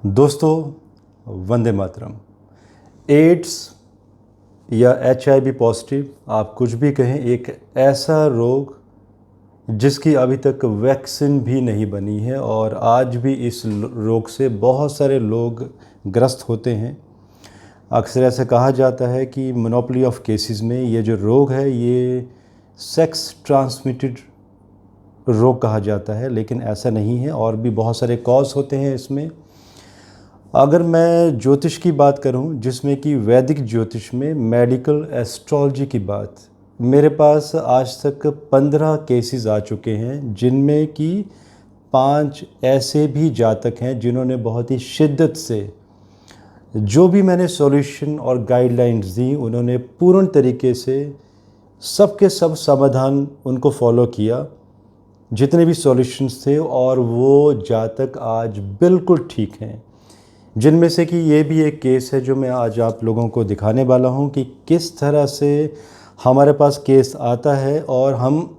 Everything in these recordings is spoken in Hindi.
दोस्तों वंदे मातरम। एड्स या HIV पॉजिटिव, आप कुछ भी कहें, एक ऐसा रोग जिसकी अभी तक वैक्सीन भी नहीं बनी है और आज भी इस रोग से बहुत सारे लोग ग्रस्त होते हैं। अक्सर ऐसा कहा जाता है कि मोनोपोली ऑफ केसेस में ये जो रोग है ये सेक्स ट्रांसमिटेड रोग कहा जाता है, लेकिन ऐसा नहीं है और भी बहुत सारे कॉज होते हैं इसमें। अगर मैं ज्योतिष की बात करूं, जिसमें कि वैदिक ज्योतिष में मेडिकल एस्ट्रोलॉजी की बात, मेरे पास आज तक 15 केसेस आ चुके हैं, जिनमें कि 5 ऐसे भी जातक हैं जिन्होंने बहुत ही शिद्दत से जो भी मैंने सॉल्यूशन और गाइडलाइंस दी, उन्होंने पूर्ण तरीके से सबके सब समाधान उनको फॉलो किया, जितने भी सॉल्यूशंस थे, और वो जातक आज बिल्कुल ठीक हैं। जिनमें से कि ये भी एक केस है जो मैं आज आप लोगों को दिखाने वाला हूँ कि किस तरह से हमारे पास केस आता है और हम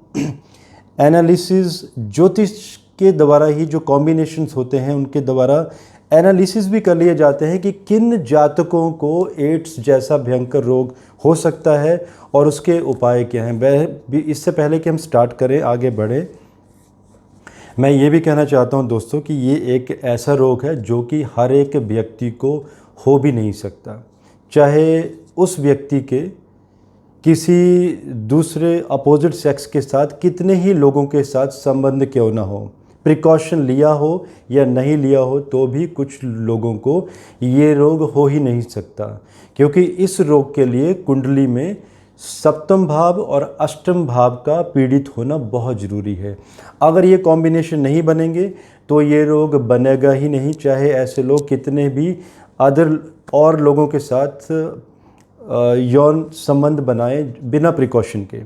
एनालिसिस ज्योतिष के द्वारा ही जो कॉम्बिनेशंस होते हैं उनके द्वारा एनालिसिस भी कर लिए जाते हैं कि किन जातकों को एड्स जैसा भयंकर रोग हो सकता है और उसके उपाय क्या हैं। वह भी इससे पहले कि हम स्टार्ट करें, आगे बढ़े, मैं ये भी कहना चाहता हूँ दोस्तों कि ये एक ऐसा रोग है जो कि हर एक व्यक्ति को हो भी नहीं सकता, चाहे उस व्यक्ति के किसी दूसरे अपोजिट सेक्स के साथ कितने ही लोगों के साथ संबंध क्यों ना हो, प्रिकॉशन लिया हो या नहीं लिया हो, तो भी कुछ लोगों को ये रोग हो ही नहीं सकता, क्योंकि इस रोग के लिए कुंडली में सप्तम भाव और अष्टम भाव का पीड़ित होना बहुत ज़रूरी है। अगर ये कॉम्बिनेशन नहीं बनेंगे तो ये रोग बनेगा ही नहीं, चाहे ऐसे लोग कितने भी अदर और लोगों के साथ यौन संबंध बनाए बिना प्रिकॉशन के।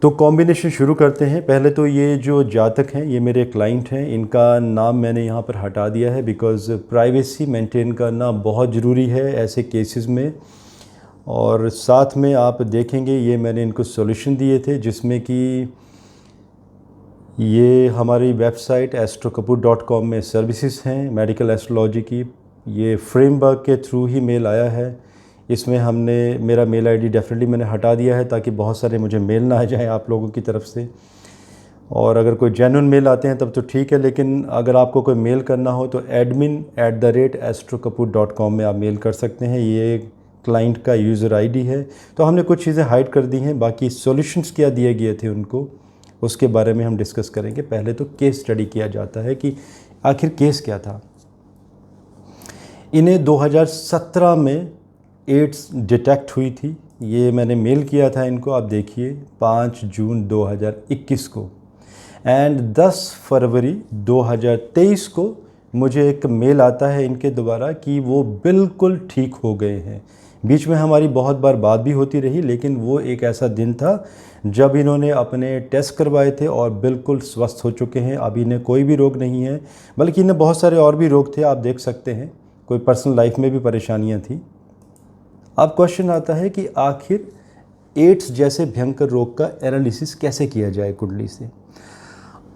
तो कॉम्बिनेशन शुरू करते हैं। पहले तो ये जो जातक हैं ये मेरे क्लाइंट हैं, इनका नाम मैंने यहाँ पर हटा दिया है बिकॉज़ प्राइवेसी मेंटेन करना बहुत ज़रूरी है ऐसे केसेस में। और साथ में आप देखेंगे ये मैंने इनको सॉल्यूशन दिए थे, जिसमें कि ये हमारी वेबसाइट astrokapur.com में सर्विसेज हैं मेडिकल एस्ट्रोलॉजी की। ये फ्रेमवर्क के थ्रू ही मेल आया है। इसमें हमने मेरा मेल आईडी डेफिनेटली मैंने हटा दिया है ताकि बहुत सारे मुझे मेल ना आ जाए आप लोगों की तरफ से। और अगर कोई जेन्युइन मेल आते हैं तब तो ठीक है, लेकिन अगर आपको कोई मेल करना हो तो admin@astrokapur.com में आप मेल कर सकते हैं। ये क्लाइंट का यूज़र आईडी है। तो हमने कुछ चीज़ें हाइड कर दी हैं, बाकी सॉल्यूशंस क्या दिए गए थे उनको उसके बारे में हम डिस्कस करेंगे। पहले तो केस स्टडी किया जाता है कि आखिर केस क्या था। इन्हें 2017 में एड्स डिटेक्ट हुई थी। ये मैंने मेल किया था इनको, आप देखिए 5 जून 2021 को, एंड 10 फरवरी 2023 को मुझे एक मेल आता है इनके द्वारा कि वो बिल्कुल ठीक हो गए हैं। बीच में हमारी बहुत बार बात भी होती रही, लेकिन वो एक ऐसा दिन था जब इन्होंने अपने टेस्ट करवाए थे और बिल्कुल स्वस्थ हो चुके हैं। अभी इन्हें कोई भी रोग नहीं है, बल्कि इन्हें बहुत सारे और भी रोग थे, आप देख सकते हैं। कोई पर्सनल लाइफ में भी परेशानियां थी। अब क्वेश्चन आता है कि आखिर एड्स जैसे भयंकर रोग का एनालिसिस कैसे किया जाए कुंडली से।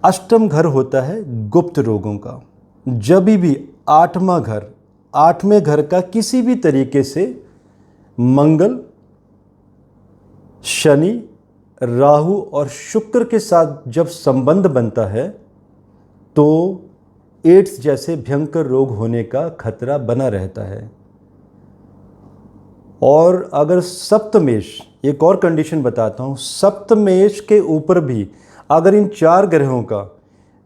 अष्टम घर होता है गुप्त रोगों का। जब भी आठवें घर का किसी भी तरीके से मंगल, शनि, राहु और शुक्र के साथ जब संबंध बनता है तो एड्स जैसे भयंकर रोग होने का खतरा बना रहता है। और अगर सप्तमेश, एक और कंडीशन बताता हूँ, सप्तमेश के ऊपर भी अगर इन 4 ग्रहों का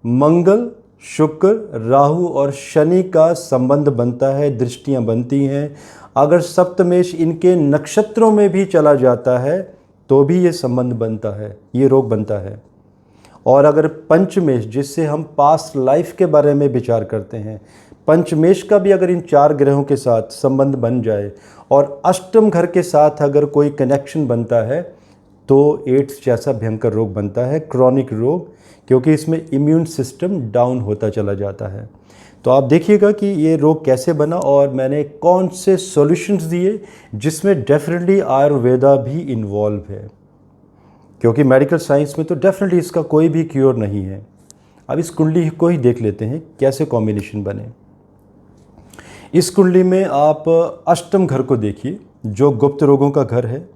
मंगल, शुक्र, राहु और शनि का संबंध बनता है, दृष्टियां बनती हैं, अगर सप्तमेश इनके नक्षत्रों में भी चला जाता है तो भी ये संबंध बनता है, ये रोग बनता है। और अगर पंचमेश, जिससे हम पास्ट लाइफ के बारे में विचार करते हैं, पंचमेश का भी अगर इन 4 ग्रहों के साथ संबंध बन जाए और अष्टम घर के साथ अगर कोई कनेक्शन बनता है तो एड्स जैसा भयंकर रोग बनता है, क्रॉनिक रोग, क्योंकि इसमें इम्यून सिस्टम डाउन होता चला जाता है। तो आप देखिएगा कि ये रोग कैसे बना और मैंने कौन से सॉल्यूशंस दिए, जिसमें डेफिनेटली आयुर्वेदा भी इन्वॉल्व है, क्योंकि मेडिकल साइंस में तो डेफिनेटली इसका कोई भी क्योर नहीं है। अब इस कुंडली को ही देख लेते हैं कैसे कॉम्बिनेशन बने। इस कुंडली में आप अष्टम घर को देखिए जो गुप्त रोगों का घर है,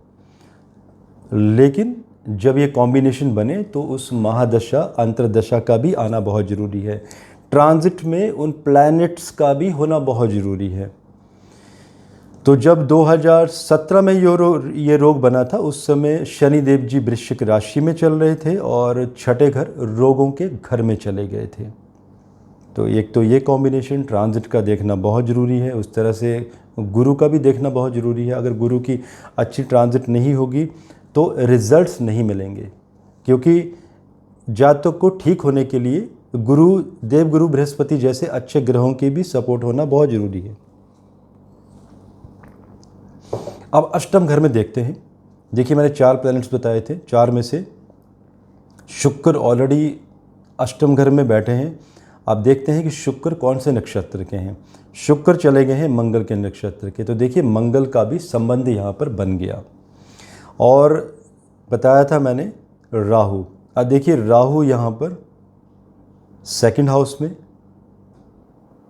लेकिन जब ये कॉम्बिनेशन बने तो उस महादशा अंतरदशा का भी आना बहुत ज़रूरी है। ट्रांजिट में उन प्लैनेट्स का भी होना बहुत ज़रूरी है। तो जब 2017 में ये रोग बना था, उस समय शनि देव जी वृश्चिक राशि में चल रहे थे और छठे घर रोगों के घर में चले गए थे। तो एक तो ये कॉम्बिनेशन ट्रांजिट का देखना बहुत ज़रूरी है। उस तरह से गुरु का भी देखना बहुत ज़रूरी है। अगर गुरु की अच्छी ट्रांजिट नहीं होगी तो रिजल्ट्स नहीं मिलेंगे, क्योंकि जातक को ठीक होने के लिए गुरु, देवगुरु बृहस्पति जैसे अच्छे ग्रहों की भी सपोर्ट होना बहुत ज़रूरी है। अब अष्टम घर में देखते हैं। देखिए, मैंने 4 प्लैनेट्स बताए थे, 4 में से शुक्र ऑलरेडी अष्टम घर में बैठे हैं। आप देखते हैं कि शुक्र कौन से नक्षत्र के हैं। शुक्र चले गए हैं मंगल के नक्षत्र के। तो देखिए, मंगल का भी संबंध यहाँ पर बन गया। और बताया था मैंने राहु। अब देखिए, राहु यहाँ पर सेकंड हाउस में,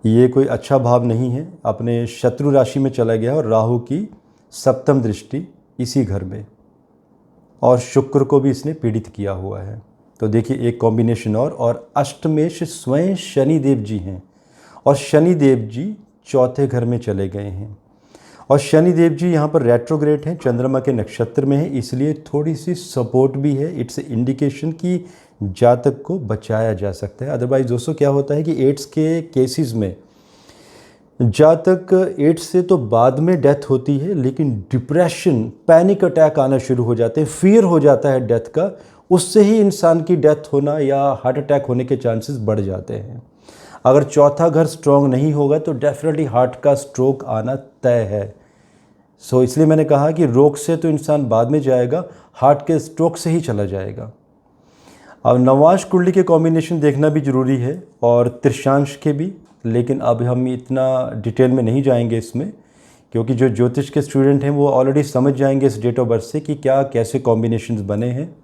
ये कोई अच्छा भाव नहीं है, अपने शत्रु राशि में चला गया और राहु की सप्तम दृष्टि इसी घर में, और शुक्र को भी इसने पीड़ित किया हुआ है। तो देखिए, एक कॉम्बिनेशन और अष्टमेश स्वयं शनि देव जी हैं और शनि देव जी चौथे घर में चले गए हैं। और शनि देव जी यहाँ पर रेट्रोग्रेड हैं, चंद्रमा के नक्षत्र में है, इसलिए थोड़ी सी सपोर्ट भी है। इट्स इंडिकेशन कि जातक को बचाया जा सकता है। अदरवाइज दोस्तों क्या होता है कि एड्स के केसेस में जातक एड्स से तो बाद में डेथ होती है, लेकिन डिप्रेशन, पैनिक अटैक आना शुरू हो जाते हैं, फियर हो जाता है डेथ का, उससे ही इंसान की डेथ होना या हार्ट अटैक होने के चांसेस बढ़ जाते हैं। अगर चौथा घर स्ट्रॉन्ग नहीं होगा तो डेफिनेटली हार्ट का स्ट्रोक आना तय है। सो इसलिए मैंने कहा कि रोग से तो इंसान बाद में जाएगा, हार्ट के स्ट्रोक से ही चला जाएगा। अब नवांश कुंडली के कॉम्बिनेशन देखना भी ज़रूरी है और त्रिशांश के भी, लेकिन अब हम इतना डिटेल में नहीं जाएंगे इसमें, क्योंकि जो ज्योतिष के स्टूडेंट हैं वो ऑलरेडी समझ जाएंगे इस डेट ऑफ बर्थ से कि क्या कैसे कॉम्बिनेशंस बने हैं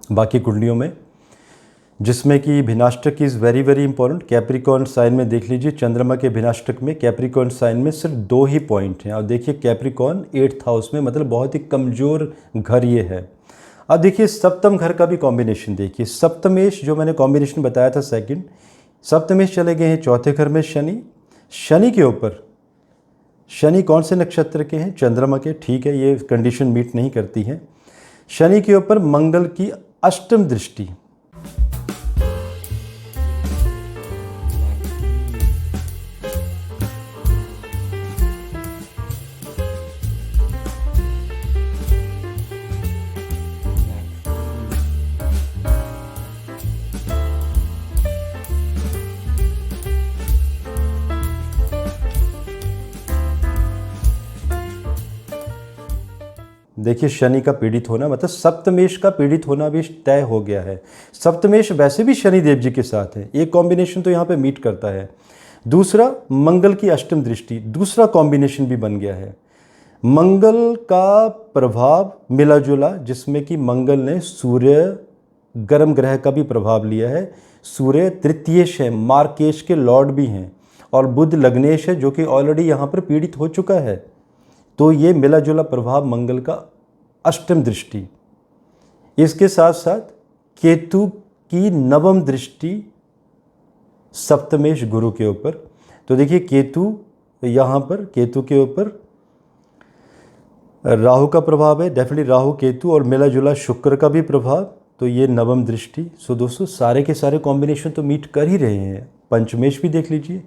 बाकी कुंडलियों में, जिसमें कि भिनाष्टक is very very important. Capricorn sign में देख लीजिए, चंद्रमा के भिनाष्टक में कैप्रिकॉर्न साइन में सिर्फ 2 ही पॉइंट हैं। और देखिए, कैप्रिकॉर्न 8th हाउस में, मतलब बहुत ही कमज़ोर घर ये है। अब देखिए, सप्तम घर का भी कॉम्बिनेशन देखिए। सप्तमेश जो मैंने कॉम्बिनेशन बताया था सेकंड, सप्तमेश चले गए हैं चौथे घर में शनि। शनि के ऊपर, शनि कौन से नक्षत्र के हैं? चंद्रमा के। ठीक है, ये कंडीशन मीट नहीं करती है। शनि के ऊपर मंगल की अष्टम दृष्टि, देखिए शनि का पीड़ित होना, मतलब सप्तमेश का पीड़ित होना भी तय हो गया है। सप्तमेश वैसे भी शनि देव जी के साथ है, एक कॉम्बिनेशन तो यहाँ पे मीट करता है। दूसरा, मंगल की अष्टम दृष्टि, दूसरा कॉम्बिनेशन भी बन गया है। मंगल का प्रभाव मिला जुला, जिसमें कि मंगल ने सूर्य गर्म ग्रह का भी प्रभाव लिया है। सूर्य तृतीयेश है, मार्केश के लॉर्ड भी हैं, और बुध लग्नेश है जो कि ऑलरेडी यहाँ पर पीड़ित हो चुका है। तो ये मिला जुला प्रभाव मंगल का अष्टम दृष्टि, इसके साथ साथ केतु की नवम दृष्टि सप्तमेश गुरु के ऊपर। तो देखिए, केतु यहाँ पर, केतु के ऊपर राहु का प्रभाव है, डेफिनेटली राहु केतु, और मिला जुला शुक्र का भी प्रभाव। तो ये नवम दृष्टि। सो दोस्तों, सारे के सारे कॉम्बिनेशन तो मीट कर ही रहे हैं। पंचमेश भी देख लीजिए।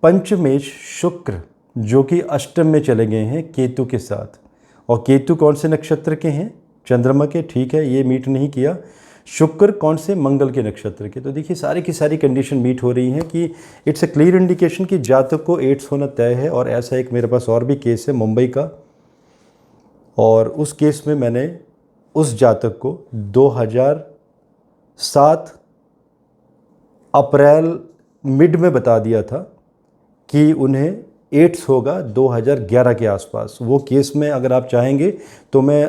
पंचमेश शुक्र जो कि अष्टम में चले गए हैं केतु के साथ, और केतु कौन से नक्षत्र के हैं? चंद्रमा के। ठीक है, ये मीट नहीं किया। शुक्र कौन से? मंगल के नक्षत्र के। तो देखिए, सारी की सारी कंडीशन मीट हो रही हैं कि इट्स ए क्लियर इंडिकेशन कि जातक को एड्स होना तय है। और ऐसा एक मेरे पास और भी केस है मुंबई का, और उस केस में मैंने उस जातक को 2007 अप्रैल मिड में बता दिया था कि उन्हें एड्स होगा 2011 के आसपास। वो केस में अगर आप चाहेंगे तो मैं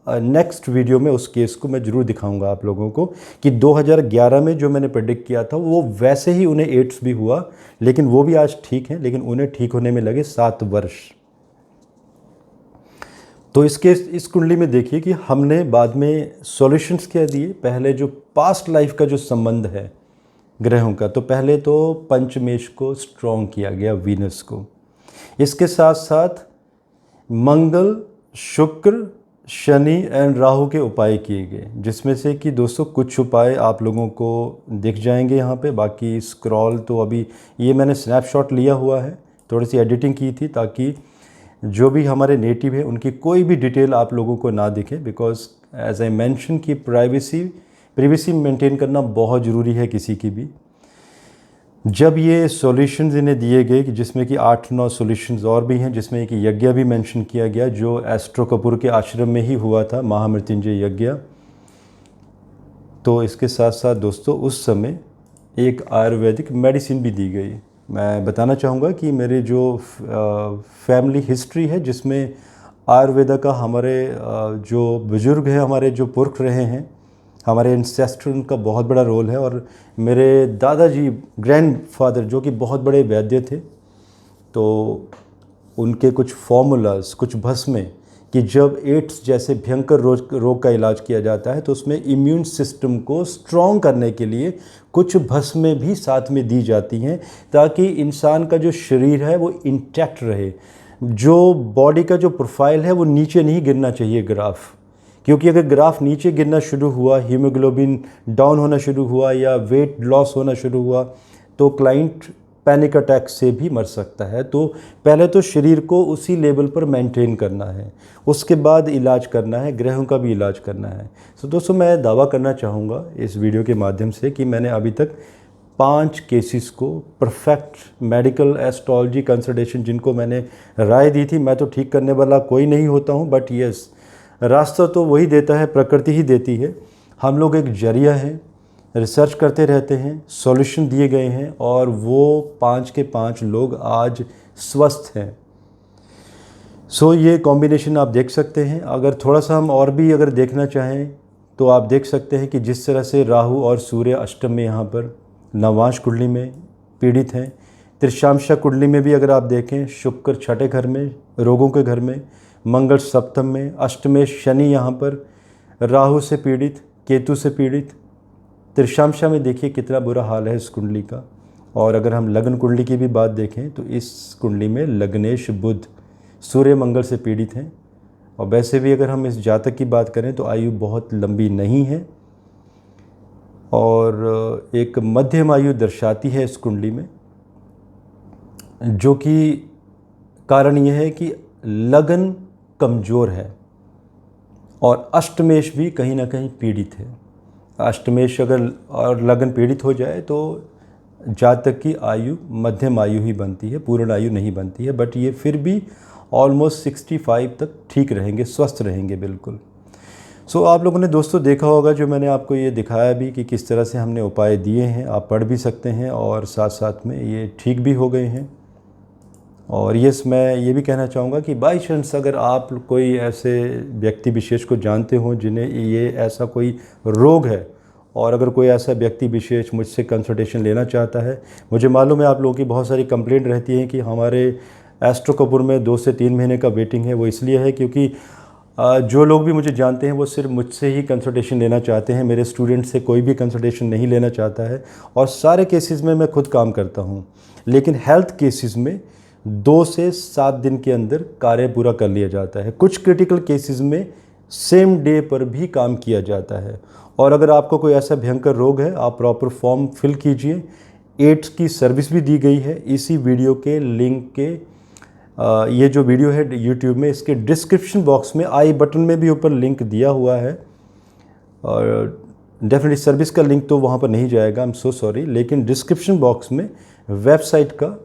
नेक्स्ट वीडियो में उस केस को मैं ज़रूर दिखाऊंगा आप लोगों को कि 2011 में जो मैंने प्रेडिक्ट किया था वो वैसे ही उन्हें एड्स भी हुआ, लेकिन वो भी आज ठीक हैं, लेकिन उन्हें ठीक होने में लगे 7 वर्ष। तो इस कुंडली में देखिए कि हमने बाद में सॉल्यूशंस क्या दिए। पहले जो पास्ट लाइफ का जो संबंध है ग्रहों का, तो पहले तो पंचमेश को स्ट्रॉन्ग किया गया, वीनस को। इसके साथ साथ मंगल, शुक्र, शनि एंड राहु के उपाय किए गए, जिसमें से कि दोस्तों कुछ उपाय आप लोगों को दिख जाएंगे यहाँ पे। बाकी स्क्रॉल तो अभी ये मैंने स्नैपशॉट लिया हुआ है, थोड़ी सी एडिटिंग की थी ताकि जो भी हमारे नेटिव है उनकी कोई भी डिटेल आप लोगों को ना दिखे, बिकॉज एज आई मेंशन कि प्राइवेसी मेंटेन करना बहुत ज़रूरी है किसी की भी। जब ये सॉल्यूशंस इन्हें दिए गए कि जिसमें कि 8-9 सॉल्यूशंस और भी हैं, जिसमें एक यज्ञ भी मेंशन किया गया जो एस्ट्रो कपूर के आश्रम में ही हुआ था, महामृत्युंजय यज्ञ। तो इसके साथ साथ दोस्तों उस समय एक आयुर्वेदिक मेडिसिन भी दी गई। मैं बताना चाहूँगा कि मेरे जो फैमिली हिस्ट्री है जिसमें आयुर्वेदा का हमारे जो बुज़ुर्ग हैं, हमारे जो पुरख रहे हैं, हमारे एंसेस्टर, उनका बहुत बड़ा रोल है। और मेरे दादाजी ग्रैंडफादर जो कि बहुत बड़े वैद्य थे, तो उनके कुछ फॉर्मूलाज, कुछ भस्में कि जब एड्स जैसे भयंकर रोग का इलाज किया जाता है तो उसमें इम्यून सिस्टम को स्ट्रॉन्ग करने के लिए कुछ भस्में भी साथ में दी जाती हैं ताकि इंसान का जो शरीर है वो इंटैक्ट रहे, जो बॉडी का जो प्रोफाइल है वो नीचे नहीं गिरना चाहिए ग्राफ। क्योंकि अगर ग्राफ नीचे गिरना शुरू हुआ, हीमोग्लोबिन डाउन होना शुरू हुआ या वेट लॉस होना शुरू हुआ, तो क्लाइंट पैनिक अटैक से भी मर सकता है। तो पहले तो शरीर को उसी लेवल पर मेंटेन करना है, उसके बाद इलाज करना है, ग्रहों का भी इलाज करना है। तो दोस्तों मैं दावा करना चाहूँगा इस वीडियो के माध्यम से कि मैंने अभी तक 5 केसेस को परफेक्ट मेडिकल एस्ट्रोलॉजी कंसल्टेशन जिनको मैंने राय दी थी, मैं तो ठीक करने वाला कोई नहीं होता हूँ, बट यस रास्ता तो वही देता है, प्रकृति ही देती है। हम लोग एक जरिया हैं, रिसर्च करते रहते हैं, सॉल्यूशन दिए गए हैं और वो 5 के 5 लोग आज स्वस्थ हैं। सो ये कॉम्बिनेशन आप देख सकते हैं। अगर थोड़ा सा हम और भी अगर देखना चाहें तो आप देख सकते हैं कि जिस तरह से राहु और सूर्य अष्टम में यहाँ पर नवांश कुंडली में पीड़ित हैं, त्रिशांशा कुंडली में भी अगर आप देखें शुक्र छठे घर में, रोगों के घर में, मंगल सप्तम में, अष्टमेश शनि यहाँ पर राहु से पीड़ित, केतु से पीड़ित। त्रिशांशा में देखिए कितना बुरा हाल है इस कुंडली का। और अगर हम लग्न कुंडली की भी बात देखें तो इस कुंडली में लग्नेश बुध सूर्य मंगल से पीड़ित हैं। और वैसे भी अगर हम इस जातक की बात करें तो आयु बहुत लंबी नहीं है और एक मध्यम आयु दर्शाती है इस कुंडली में, जो कि कारण यह है कि लगन कमज़ोर है और अष्टमेश भी कहीं ना कहीं पीड़ित है। अष्टमेश अगर और लगन पीड़ित हो जाए तो जातक की आयु मध्यम आयु ही बनती है, पूर्ण आयु नहीं बनती है। बट ये फिर भी ऑलमोस्ट 65 तक ठीक रहेंगे, स्वस्थ रहेंगे बिल्कुल। सो आप लोगों ने दोस्तों देखा होगा जो मैंने आपको ये दिखाया भी कि किस तरह से हमने उपाय दिए हैं, आप पढ़ भी सकते हैं और साथ साथ में ये ठीक भी हो गए हैं। और यस मैं ये भी कहना चाहूँगा कि बाई चांस अगर आप कोई ऐसे व्यक्ति विशेष को जानते हो जिन्हें ये ऐसा कोई रोग है और अगर कोई ऐसा व्यक्ति विशेष मुझसे कंसल्टेशन लेना चाहता है, मुझे मालूम है आप लोगों की बहुत सारी कंप्लेंट रहती है कि हमारे एस्ट्रो कपूर में 2 से 3 महीने का वेटिंग है। वो इसलिए है क्योंकि जो लोग भी मुझे जानते हैं वो सिर्फ मुझसे ही कंसल्टेशन लेना चाहते हैं, मेरे स्टूडेंट से कोई भी कंसल्टेशन नहीं लेना चाहता है। और सारे केसेस में मैं खुद काम करता हूँ, लेकिन हेल्थ केसेस में 2 से 7 दिन के अंदर कार्य पूरा कर लिया जाता है। कुछ क्रिटिकल केसेस में सेम डे पर भी काम किया जाता है। और अगर आपको कोई ऐसा भयंकर रोग है, आप प्रॉपर फॉर्म फिल कीजिए। एड्स की सर्विस भी दी गई है इसी वीडियो के लिंक के। ये जो वीडियो है यूट्यूब में, इसके डिस्क्रिप्शन बॉक्स में आई बटन में भी ऊपर लिंक दिया हुआ है। और डेफिनेटली सर्विस का लिंक तो वहाँ पर नहीं जाएगा, आई एम सो सॉरी, लेकिन डिस्क्रिप्शन बॉक्स में वेबसाइट का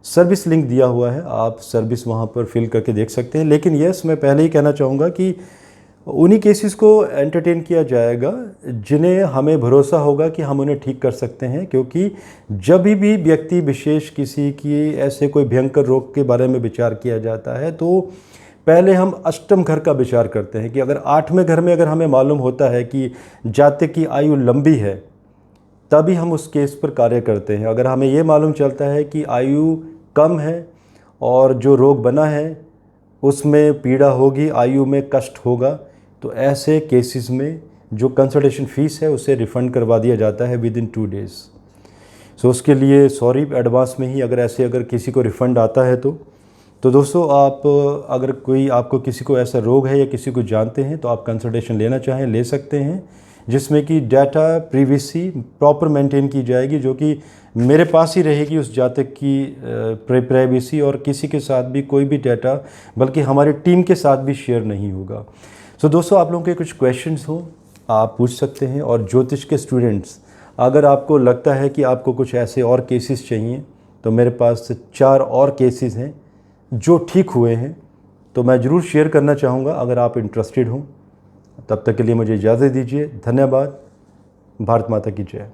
सर्विस लिंक दिया हुआ है, आप सर्विस वहाँ पर फिल करके देख सकते हैं। लेकिन यस मैं पहले ही कहना चाहूँगा कि उन्हीं केसेस को एंटरटेन किया जाएगा जिन्हें हमें भरोसा होगा कि हम उन्हें ठीक कर सकते हैं। क्योंकि जब भी व्यक्ति विशेष किसी की ऐसे कोई भयंकर रोग के बारे में विचार किया जाता है तो पहले हम अष्टम घर का विचार करते हैं कि अगर 8वें घर में अगर हमें मालूम होता है कि जातक की आयु लंबी है, तभी हम उस केस पर कार्य करते हैं। अगर हमें ये मालूम चलता है कि आयु कम है और जो रोग बना है उसमें पीड़ा होगी, आयु में कष्ट होगा, तो ऐसे केसेस में जो कंसल्टेशन फ़ीस है उसे रिफ़ंड करवा दिया जाता है विद इन 2 डेज़। सो उसके लिए सॉरी एडवांस में ही अगर किसी को रिफ़ंड आता है तो दोस्तों आप अगर कोई आपको किसी को ऐसा रोग है या किसी को जानते हैं तो आप कंसल्टेशन लेना चाहें ले सकते हैं, जिसमें कि डाटा प्रिवेसी प्रॉपर मेंटेन की जाएगी, जो कि मेरे पास ही रहेगी उस जातक की प्राइवेसी, और किसी के साथ भी कोई भी डाटा बल्कि हमारी टीम के साथ भी शेयर नहीं होगा। सो दोस्तों आप लोगों के कुछ क्वेश्चंस हो आप पूछ सकते हैं। और ज्योतिष के स्टूडेंट्स, अगर आपको लगता है कि आपको कुछ ऐसे और केसेस चाहिए तो मेरे पास 4 और केसेस हैं जो ठीक हुए हैं, तो मैं ज़रूर शेयर करना चाहूँगा अगर आप इंटरेस्टेड हों। तब तक के लिए मुझे इजाज़त दीजिए। धन्यवाद। भारत माता की जय।